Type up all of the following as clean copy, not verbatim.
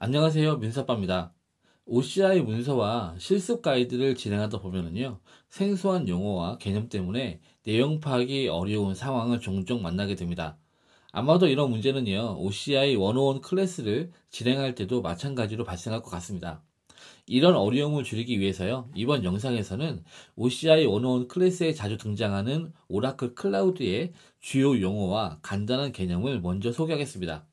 안녕하세요. 민서빠입니다. OCI 문서와 실습 가이드를 진행하다 보면은요, 생소한 용어와 개념 때문에 내용 파악이 어려운 상황을 종종 만나게 됩니다. 아마도 이런 문제는요, OCI 101 클래스를 진행할 때도 마찬가지로 발생할 것 같습니다. 이런 어려움을 줄이기 위해서요, 이번 영상에서는 OCI 101 클래스에 자주 등장하는 오라클 클라우드의 주요 용어와 간단한 개념을 먼저 소개하겠습니다.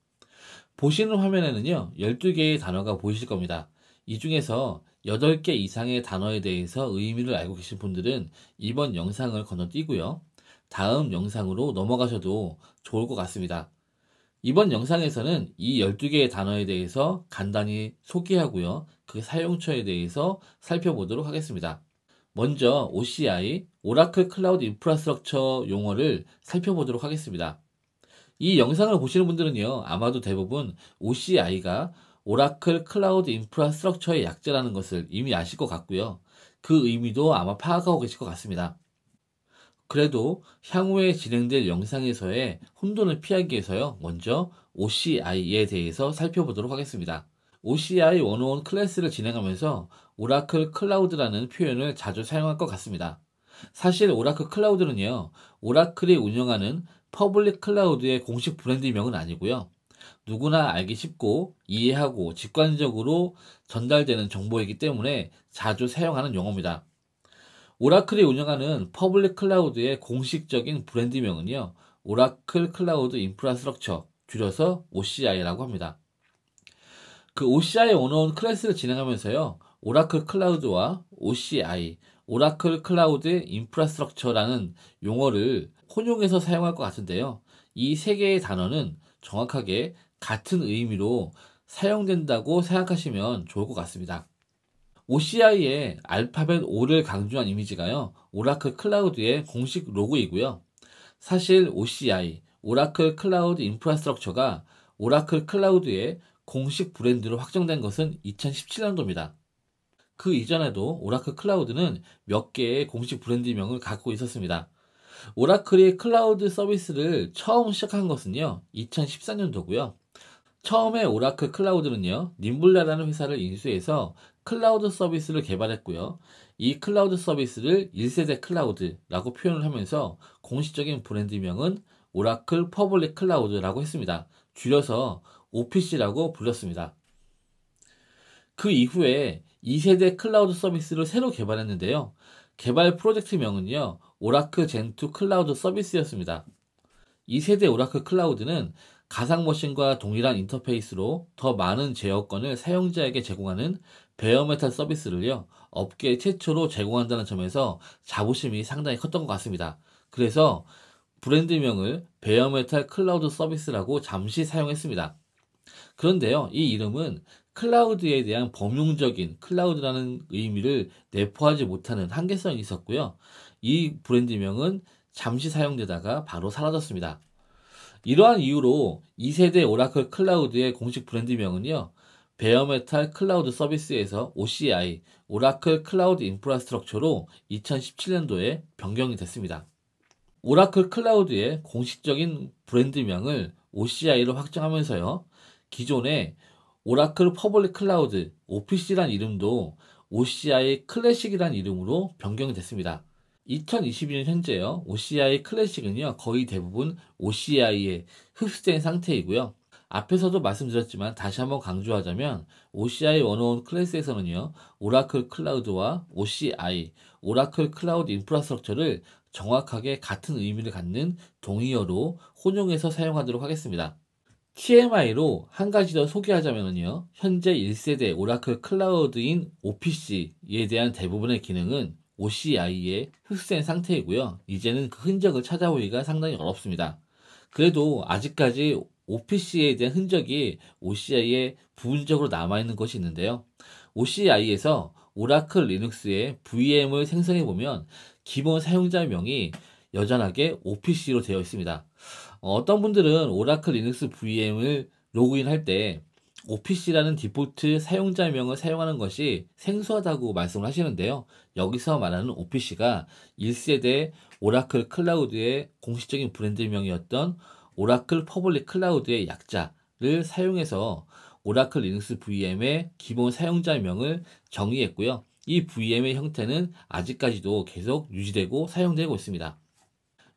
보시는 화면에는요, 12개의 단어가 보이실 겁니다. 이 중에서 8개 이상의 단어에 대해서 의미를 알고 계신 분들은 이번 영상을 건너뛰고요. 다음 영상으로 넘어가셔도 좋을 것 같습니다. 이번 영상에서는 이 12개의 단어에 대해서 간단히 소개하고요. 그 사용처에 대해서 살펴보도록 하겠습니다. 먼저 OCI, 오라클 클라우드 인프라스트럭처 용어를 살펴보도록 하겠습니다. 이 영상을 보시는 분들은요, 아마도 대부분 OCI가 오라클 클라우드 인프라스트럭처의 약자라는 것을 이미 아실 것 같고요. 그 의미도 아마 파악하고 계실 것 같습니다. 그래도 향후에 진행될 영상에서의 혼돈을 피하기 위해서요, 먼저 OCI에 대해서 살펴보도록 하겠습니다. OCI 101 클래스를 진행하면서 오라클 클라우드라는 표현을 자주 사용할 것 같습니다. 사실 오라클 클라우드는요, 오라클이 운영하는 퍼블릭 클라우드의 공식 브랜드명은 아니고요. 누구나 알기 쉽고 이해하고 직관적으로 전달되는 정보이기 때문에 자주 사용하는 용어입니다. 오라클이 운영하는 퍼블릭 클라우드의 공식적인 브랜드명은요, 오라클 클라우드 인프라스트럭처, 줄여서 OCI라고 합니다. 그 OCI 101 클래스를 진행하면서요, 오라클 클라우드와 OCI, 오라클 클라우드 인프라스트럭처라는 용어를 혼용해서 사용할 것 같은데요. 이 세 개의 단어는 정확하게 같은 의미로 사용된다고 생각하시면 좋을 것 같습니다. OCI의 알파벳 O를 강조한 이미지가요, 오라클 클라우드의 공식 로고이고요. 사실 OCI, 오라클 클라우드 인프라스트럭처가 오라클 클라우드의 공식 브랜드로 확정된 것은 2017년도입니다. 그 이전에도 오라클 클라우드는 몇 개의 공식 브랜드명을 갖고 있었습니다. 오라클이 클라우드 서비스를 처음 시작한 것은요, 2014년도고요. 처음에 오라클 클라우드는요, 님블라라는 회사를 인수해서 클라우드 서비스를 개발했고요. 이 클라우드 서비스를 1세대 클라우드라고 표현을 하면서 공식적인 브랜드명은 오라클 퍼블릭 클라우드라고 했습니다. 줄여서 OPC라고 불렀습니다. 그 이후에 2세대 클라우드 서비스를 새로 개발했는데요. 개발 프로젝트명은요, 오라클 젠2 클라우드 서비스였습니다. 2세대 오라클 클라우드는 가상머신과 동일한 인터페이스로 더 많은 제어권을 사용자에게 제공하는 베어메탈 서비스를요, 업계 최초로 제공한다는 점에서 자부심이 상당히 컸던 것 같습니다. 그래서 브랜드명을 베어메탈 클라우드 서비스라고 잠시 사용했습니다. 그런데요, 이 이름은 클라우드에 대한 범용적인 클라우드라는 의미를 내포하지 못하는 한계성이 있었고요. 이 브랜드명은 잠시 사용되다가 바로 사라졌습니다. 이러한 이유로 2세대 오라클 클라우드의 공식 브랜드명은요, 베어메탈 클라우드 서비스에서 OCI, 오라클 클라우드 인프라스트럭처로 2017년도에 변경이 됐습니다. 오라클 클라우드의 공식적인 브랜드명을 OCI로 확정하면서요, 기존의 오라클 퍼블릭 클라우드, OPC란 이름도 OCI 클래식이란 이름으로 변경이 됐습니다. 2022년 현재요, OCI 클래식은요, 거의 대부분 OCI에 흡수된 상태이고요. 앞에서도 말씀드렸지만 다시 한번 강조하자면 OCI 101 클래스에서는요, 오라클 클라우드와 OCI, 오라클 클라우드 인프라스트럭처를 정확하게 같은 의미를 갖는 동의어로 혼용해서 사용하도록 하겠습니다. TMI로 한 가지 더 소개하자면요, 현재 1세대 오라클 클라우드인 OPC에 대한 대부분의 기능은 OCI에 흡수된 상태이고요. 이제는 그 흔적을 찾아보기가 상당히 어렵습니다. 그래도 아직까지 OPC에 대한 흔적이 OCI에 부분적으로 남아있는 것이 있는데요. OCI에서 오라클 리눅스의 VM을 생성해보면 기본 사용자명이 여전하게 OPC로 되어 있습니다. 어떤 분들은 오라클 리눅스 VM을 로그인할 때 OPC라는 디폴트 사용자명을 사용하는 것이 생소하다고 말씀을 하시는데요. 여기서 말하는 OPC가 1세대 오라클 클라우드의 공식적인 브랜드명이었던 오라클 퍼블릭 클라우드의 약자를 사용해서 오라클 리눅스 VM의 기본 사용자명을 정의했고요. 이 VM의 형태는 아직까지도 계속 유지되고 사용되고 있습니다.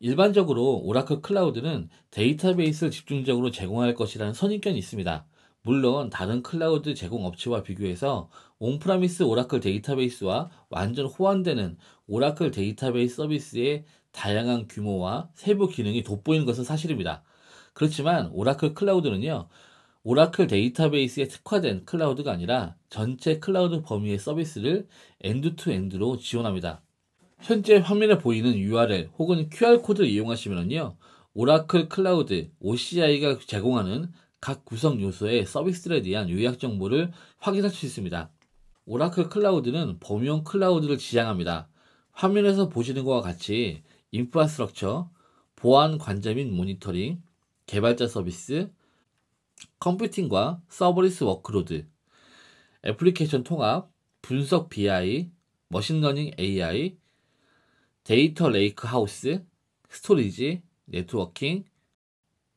일반적으로 오라클 클라우드는 데이터베이스를 집중적으로 제공할 것이라는 선입견이 있습니다. 물론 다른 클라우드 제공 업체와 비교해서 온프라미스 오라클 데이터베이스와 완전 호환되는 오라클 데이터베이스 서비스의 다양한 규모와 세부 기능이 돋보이는 것은 사실입니다. 그렇지만 오라클 클라우드는요, 오라클 데이터베이스에 특화된 클라우드가 아니라 전체 클라우드 범위의 서비스를 엔드투엔드로 지원합니다. 현재 화면에 보이는 URL 혹은 QR코드를 이용하시면요, 오라클 클라우드 OCI가 제공하는 각 구성 요소의 서비스들에 대한 요약 정보를 확인할 수 있습니다. 오라클 클라우드는 범용 클라우드를 지향합니다. 화면에서 보시는 것과 같이 인프라스트럭처, 보안 관제 및 모니터링, 개발자 서비스, 컴퓨팅과 서버리스 워크로드, 애플리케이션 통합, 분석 BI, 머신러닝 AI, 데이터 레이크 하우스, 스토리지, 네트워킹,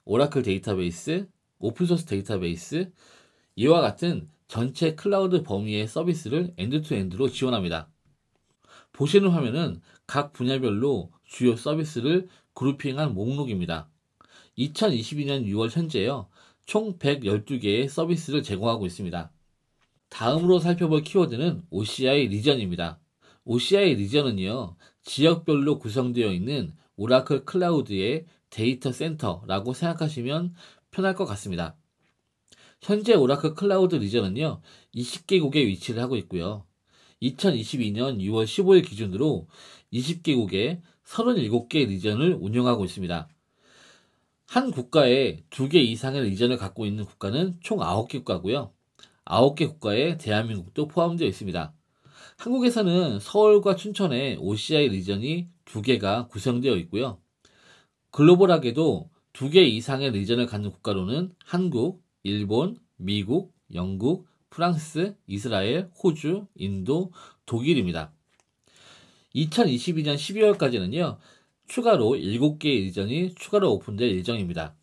오라클 데이터베이스, 오픈소스 데이터베이스, 이와 같은 전체 클라우드 범위의 서비스를 엔드투엔드로 지원합니다. 보시는 화면은 각 분야별로 주요 서비스를 그룹핑한 목록입니다. 2022년 6월 현재요, 총 112개의 서비스를 제공하고 있습니다. 다음으로 살펴볼 키워드는 OCI 리전입니다. OCI 리전은요, 지역별로 구성되어 있는 오라클 클라우드의 데이터 센터라고 생각하시면 편할 것 같습니다. 현재 오라클 클라우드 리전은요, 20개국에 위치를 하고 있고요. 2022년 6월 15일 기준으로 20개국에 37개 리전을 운영하고 있습니다. 한 국가에 2개 이상의 리전을 갖고 있는 국가는 총 9개 국가고요. 9개 국가에 대한민국도 포함되어 있습니다. 한국에서는 서울과 춘천에 OCI 리전이 2개가 구성되어 있고요. 글로벌하게도 2개 이상의 리전을 갖는 국가로는 한국, 일본, 미국, 영국, 프랑스, 이스라엘, 호주, 인도, 독일입니다. 2022년 12월까지는요, 추가로 7개의 리전이 추가로 오픈될 예정입니다.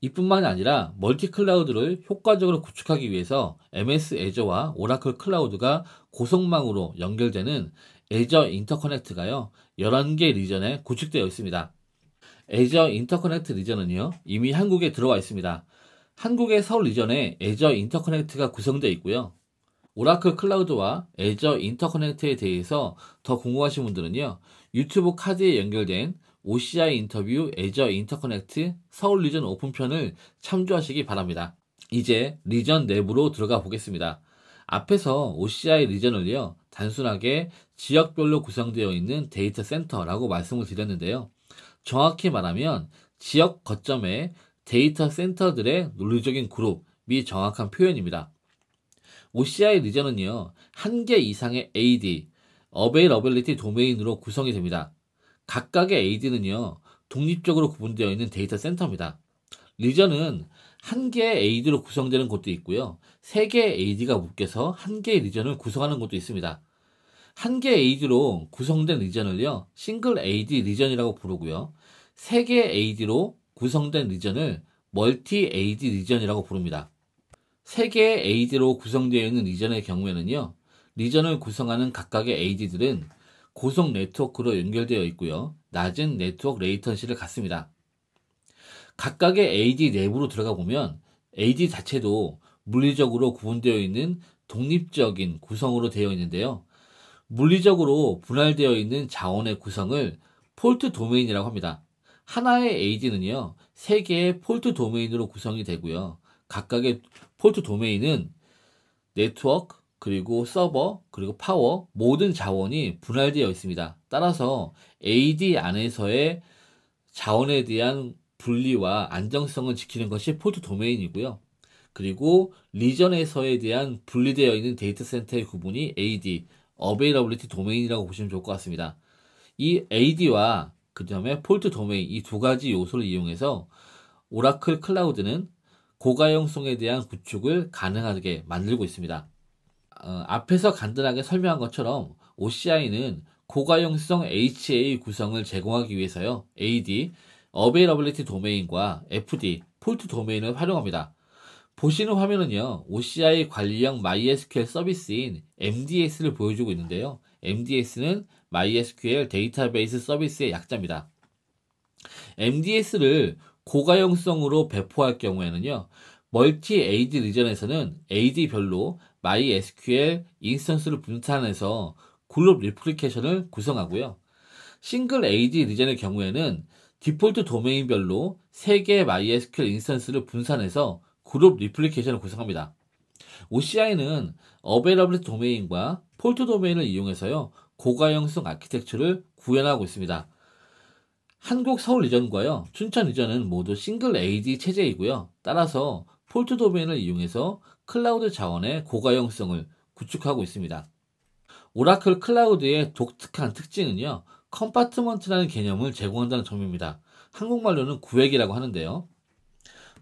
이뿐만이 아니라 멀티 클라우드를 효과적으로 구축하기 위해서 MS 애저와 오라클 클라우드가 고속망으로 연결되는 애저 인터커넥트가요, 11개 리전에 구축되어 있습니다. 애저 인터커넥트 리전은요, 이미 한국에 들어와 있습니다. 한국의 서울 리전에 애저 인터커넥트가 구성되어 있고요. 오라클 클라우드와 애저 인터커넥트에 대해서 더 궁금하신 분들은요, 유튜브 카드에 연결된 OCI 인터뷰 애저 인터커넥트 서울 리전 오픈편을 참조하시기 바랍니다. 이제 리전 내부로 들어가 보겠습니다. 앞에서 OCI 리전을요, 단순하게 지역별로 구성되어 있는 데이터 센터라고 말씀을 드렸는데요. 정확히 말하면 지역 거점의 데이터 센터들의 논리적인 그룹이 정확한 표현입니다. OCI 리전은요, 1개 이상의 AD, Availability 도메인으로 구성이 됩니다. 각각의 AD는요, 독립적으로 구분되어 있는 데이터 센터입니다. 리전은 1개의 AD로 구성되는 곳도 있고요, 3개의 AD가 묶여서 1개의 리전을 구성하는 곳도 있습니다. 1개의 AD로 구성된 리전을요, 싱글 AD 리전이라고 부르고요, 3개의 AD로 구성된 리전을 멀티 AD 리전이라고 부릅니다. 3개의 AD로 구성되어 있는 리전의 경우에는요, 리전을 구성하는 각각의 AD들은 고속 네트워크로 연결되어 있고요, 낮은 네트워크 레이턴시를 갖습니다. 각각의 AD 내부로 들어가 보면 AD 자체도 물리적으로 구분되어 있는 독립적인 구성으로 되어 있는데요, 물리적으로 분할되어 있는 자원의 구성을 폴트 도메인이라고 합니다. 하나의 AD는요, 3개의 폴트 도메인으로 구성이 되고요, 각각의 폴트 도메인은 네트워크, 그리고 서버, 그리고 파워, 모든 자원이 분할되어 있습니다. 따라서 AD 안에서의 자원에 대한 분리와 안정성을 지키는 것이 폴트 도메인이고요. 그리고 리전에서에 대한 분리되어 있는 데이터 센터의 구분이 AD, Availability 도메인이라고 보시면 좋을 것 같습니다. 이 AD와 그 다음에 폴트 도메인, 이 2가지 요소를 이용해서 오라클 클라우드는 고가용성에 대한 구축을 가능하게 만들고 있습니다. 앞에서 간단하게 설명한 것처럼 OCI는 고가용성 HA 구성을 제공하기 위해서요, AD, Availability 도메인과 FD, 폴트 도메인을 활용합니다. 보시는 화면은요, OCI 관리형 MySQL 서비스인 MDS를 보여주고 있는데요. MDS는 MySQL 데이터베이스 서비스의 약자입니다. MDS를 고가용성으로 배포할 경우에는요, 멀티 AD 리전에서는 AD별로 MySQL 인스턴스를 분산해서 그룹 리플리케이션을 구성하고요. 싱글 AD 리전의 경우에는 디폴트 도메인별로 3개의 MySQL 인스턴스를 분산해서 그룹 리플리케이션을 구성합니다. OCI는 어베이러블리티 도메인과 폴트 도메인을 이용해서요, 고가용성 아키텍처를 구현하고 있습니다. 한국 서울 리전과요, 춘천 리전은 모두 싱글 AD 체제이고요. 따라서 폴트 도메인을 이용해서 클라우드 자원의 고가용성을 구축하고 있습니다. 오라클 클라우드의 독특한 특징은요, 컴파트먼트라는 개념을 제공한다는 점입니다. 한국말로는 구획이라고 하는데요.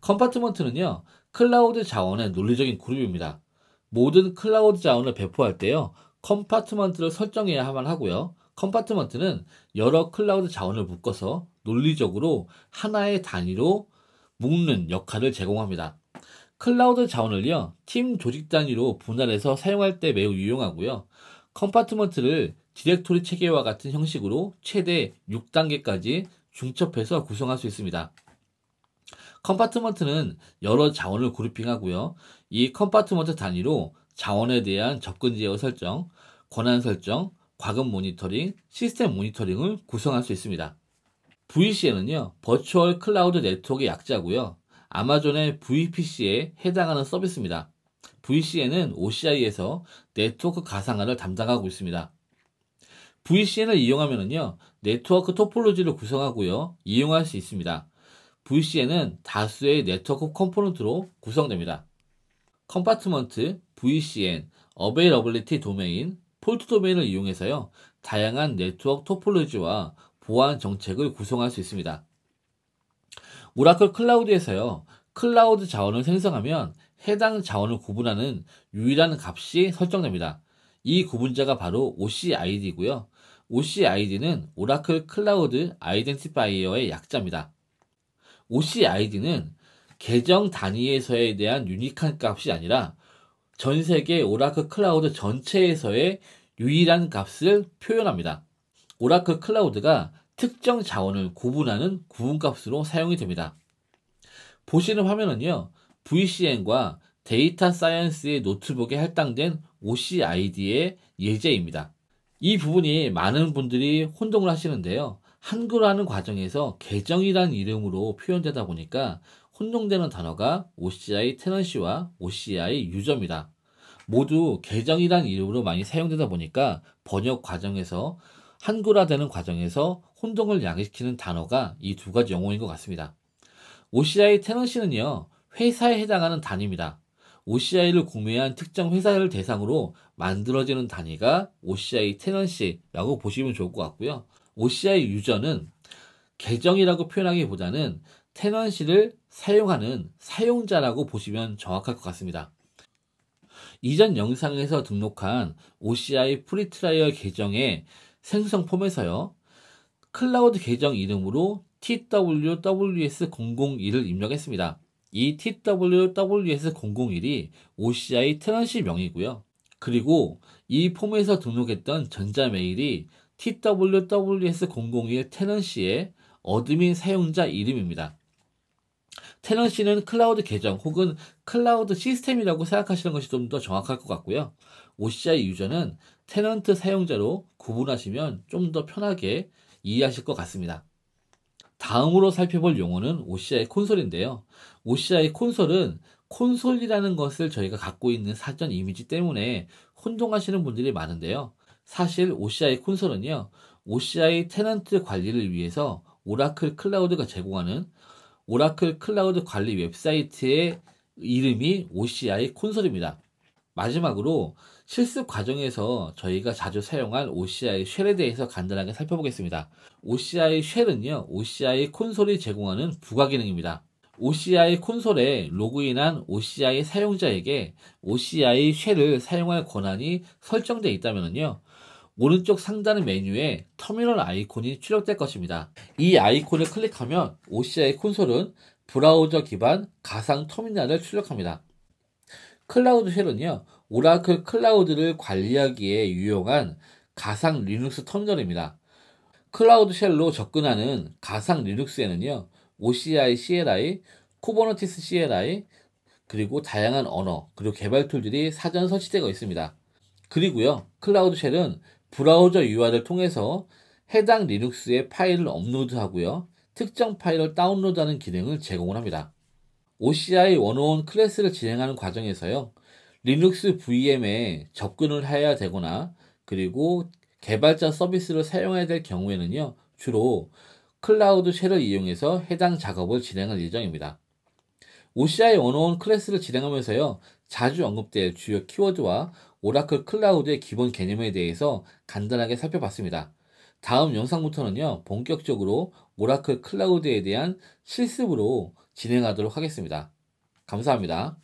컴파트먼트는요, 클라우드 자원의 논리적인 그룹입니다. 모든 클라우드 자원을 배포할 때요, 컴파트먼트를 설정해야만 하고요. 컴파트먼트는 여러 클라우드 자원을 묶어서 논리적으로 하나의 단위로 묶는 역할을 제공합니다. 클라우드 자원을요, 팀 조직 단위로 분할해서 사용할 때 매우 유용하고요. 컴파트먼트를 디렉토리 체계와 같은 형식으로 최대 6단계까지 중첩해서 구성할 수 있습니다. 컴파트먼트는 여러 자원을 그룹핑하고요. 이 컴파트먼트 단위로 자원에 대한 접근 제어 설정, 권한 설정, 과금 모니터링, 시스템 모니터링을 구성할 수 있습니다. VCN은요, 버추얼 클라우드 네트워크의 약자고요. 아마존의 VPC에 해당하는 서비스입니다. VCN은 OCI에서 네트워크 가상화를 담당하고 있습니다. VCN을 이용하면요, 네트워크 토폴로지를 구성하고요, 이용할 수 있습니다. VCN은 다수의 네트워크 컴포넌트로 구성됩니다. 컴파트먼트, VCN, 어베이러블리티 도메인, 폴트 도메인을 이용해서요, 다양한 네트워크 토폴로지와 보안 정책을 구성할 수 있습니다. 오라클 클라우드에서요, 클라우드 자원을 생성하면 해당 자원을 구분하는 유일한 값이 설정됩니다. 이 구분자가 바로 OCID고요. OCID는 오라클 클라우드 아이덴티파이어의 약자입니다. OCID는 계정 단위에서에 대한 유니크한 값이 아니라 전 세계 오라클 클라우드 전체에서의 유일한 값을 표현합니다. 오라클 클라우드가 특정 자원을 구분하는 구분값으로 사용이 됩니다. 보시는 화면은요, VCN과 데이터 사이언스의 노트북에 할당된 OCID의 예제입니다. 이 부분이 많은 분들이 혼동을 하시는데요. 한글화하는 과정에서 계정이란 이름으로 표현되다 보니까 혼동되는 단어가 OCI 테넌시와 OCI 유저입니다. 모두 계정이란 이름으로 많이 사용되다 보니까 번역 과정에서 한글화되는 과정에서 혼동을 야기시키는 단어가 이 두 가지 용어인 것 같습니다. OCI 테넌시는요, 회사에 해당하는 단위입니다. OCI를 구매한 특정 회사를 대상으로 만들어지는 단위가 OCI 테넌시라고 보시면 좋을 것 같고요. OCI 유저는 계정이라고 표현하기보다는 테넌시를 사용하는 사용자라고 보시면 정확할 것 같습니다. 이전 영상에서 등록한 OCI 프리트라이얼 계정의 생성 폼에서요, 클라우드 계정 이름으로 TWWS001을 입력했습니다. 이 TWWS001이 OCI 테넌시 명이고요. 그리고 이 폼에서 등록했던 전자메일이 TWWS001 테넌시의 어드민 사용자 이름입니다. 테넌시는 클라우드 계정 혹은 클라우드 시스템이라고 생각하시는 것이 좀 더 정확할 것 같고요. OCI 유저는 테넌트 사용자로 구분하시면 좀 더 편하게 이해하실 것 같습니다. 다음으로 살펴볼 용어는 OCI 콘솔인데요. OCI 콘솔은 콘솔이라는 것을 저희가 갖고 있는 사전 이미지 때문에 혼동하시는 분들이 많은데요. 사실 OCI 콘솔은요, OCI 테넌트 관리를 위해서 오라클 클라우드가 제공하는 오라클 클라우드 관리 웹사이트의 이름이 OCI 콘솔입니다. 마지막으로 실습 과정에서 저희가 자주 사용할 OCI 쉘에 대해서 간단하게 살펴보겠습니다. OCI 쉘은요, OCI 콘솔이 제공하는 부가 기능입니다. OCI 콘솔에 로그인한 OCI 사용자에게 OCI 쉘을 사용할 권한이 설정되어 있다면요, 오른쪽 상단 메뉴에 터미널 아이콘이 출력될 것입니다. 이 아이콘을 클릭하면 OCI 콘솔은 브라우저 기반 가상 터미널을 출력합니다. 클라우드 쉘은요, 오라클 클라우드를 관리하기에 유용한 가상 리눅스 터미널입니다. 클라우드 쉘로 접근하는 가상 리눅스에는요, OCI CLI, 쿠버네티스 CLI, 그리고 다양한 언어, 그리고 개발 툴들이 사전 설치되어 있습니다. 그리고요, 클라우드 쉘은 브라우저 UR을 통해서 해당 리눅스의 파일을 업로드하고요, 특정 파일을 다운로드하는 기능을 제공을 합니다. OCI 101 클래스를 진행하는 과정에서요, 리눅스 VM에 접근을 해야 되거나, 그리고 개발자 서비스를 사용해야 될 경우에는요, 주로 클라우드 쉘을 이용해서 해당 작업을 진행할 예정입니다. OCI 101 클래스를 진행하면서요, 자주 언급될 주요 키워드와 오라클 클라우드의 기본 개념에 대해서 간단하게 살펴봤습니다. 다음 영상부터는요, 본격적으로 오라클 클라우드에 대한 실습으로 진행하도록 하겠습니다. 감사합니다.